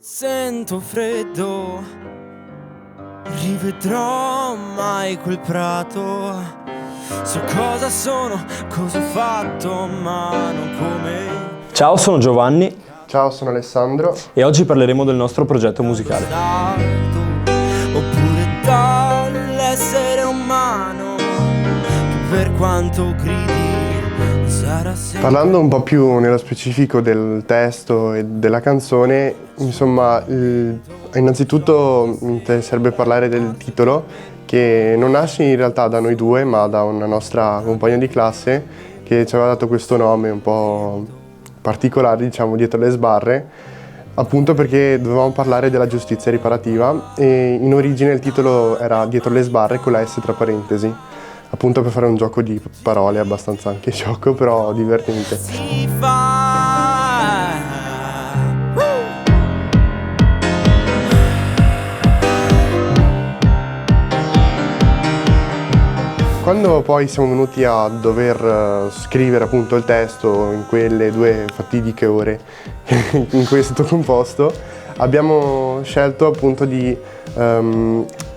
Sento freddo, rivedrò mai quel prato. So cosa sono, cosa ho fatto, ma non come. Ciao, sono Giovanni. Ciao, sono Alessandro. E oggi parleremo del nostro progetto musicale. Oppure dall'essere umano, che per quanto gridi sarà sempre. Parlando un po' più nello specifico del testo e della canzone, insomma, innanzitutto mi interesserebbe parlare del titolo, che non nasce in realtà da noi due, ma da una nostra compagna di classe che ci aveva dato questo nome un po' particolare, diciamo, dietro le sbarre, appunto perché dovevamo parlare della giustizia riparativa e in origine il titolo era Dietro le sbarre con la S tra parentesi, appunto per fare un gioco di parole, abbastanza anche gioco, però divertente. Si fa. Quando poi siamo venuti a dover scrivere appunto il testo in quelle 2 fatidiche ore in cui è stato composto, abbiamo scelto appunto di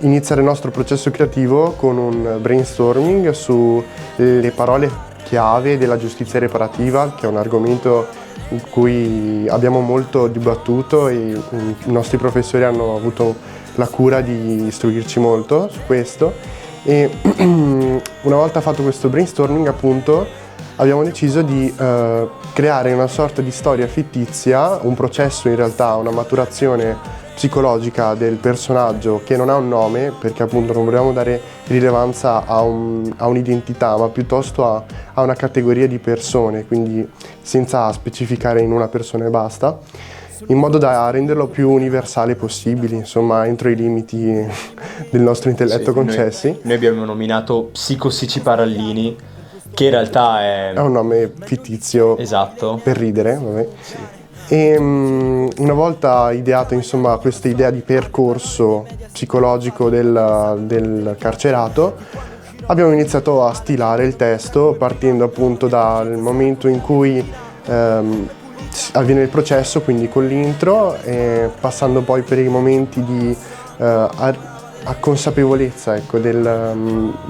iniziare il nostro processo creativo con un brainstorming sulle parole chiave della giustizia riparativa, che è un argomento in cui abbiamo molto dibattuto e i nostri professori hanno avuto la cura di istruirci molto su questo. E una volta fatto questo brainstorming, appunto, abbiamo deciso di creare una sorta di storia fittizia, un processo in realtà, una maturazione psicologica del personaggio che non ha un nome, perché appunto non volevamo dare rilevanza a un'identità, ma piuttosto a una categoria di persone, quindi senza specificare in una persona e basta, in modo da renderlo più universale possibile, insomma, entro i limiti del nostro intelletto concessi. Noi abbiamo nominato Psicosici Parallini, che in realtà è un nome fittizio, esatto, per ridere, vabbè. Sì. E una volta ideata, insomma, questa idea di percorso psicologico del carcerato, abbiamo iniziato a stilare il testo partendo appunto dal momento in cui avviene il processo, quindi con l'intro, e passando poi per i momenti di a consapevolezza, ecco, del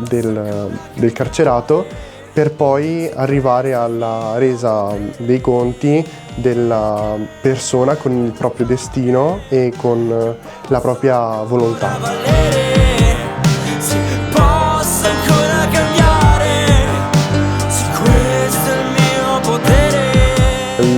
carcerato, per poi arrivare alla resa dei conti della persona con il proprio destino e con la propria volontà.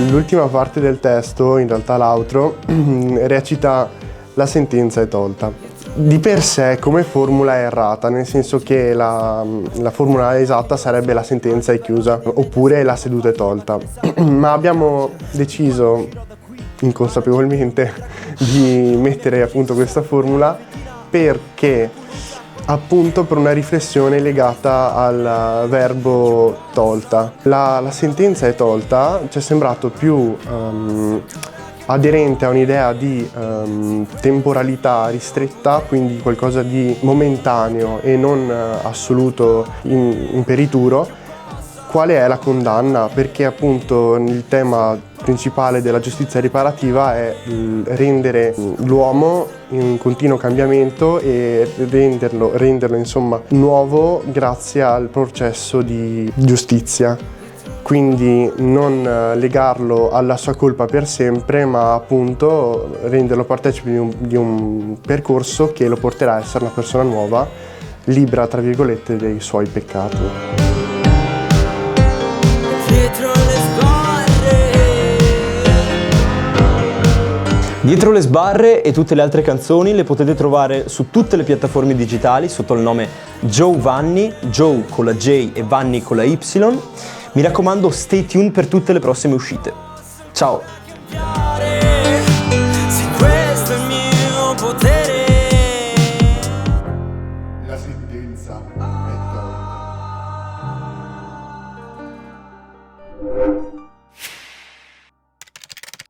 L'ultima parte del testo, in realtà l'outro, recita: la sentenza è tolta. Di per sé come formula è errata, nel senso che la formula esatta sarebbe la sentenza è chiusa oppure la seduta è tolta, ma abbiamo deciso inconsapevolmente di mettere appunto questa formula perché appunto per una riflessione legata al verbo tolta. La sentenza è tolta ci è sembrato più aderente a un'idea di temporalità ristretta, quindi qualcosa di momentaneo e non assoluto, imperituro. Quale è la condanna? Perché appunto il tema principale della giustizia riparativa è rendere l'uomo in continuo cambiamento e renderlo insomma nuovo grazie al processo di giustizia. Quindi non legarlo alla sua colpa per sempre, ma appunto renderlo partecipe di un percorso che lo porterà a essere una persona nuova, libera tra virgolette dei suoi peccati. Dietro le sbarre e tutte le altre canzoni le potete trovare su tutte le piattaforme digitali sotto il nome Giovanni, Joe con la J e Vanni con la Y. Mi raccomando, stay tuned per tutte le prossime uscite. Ciao!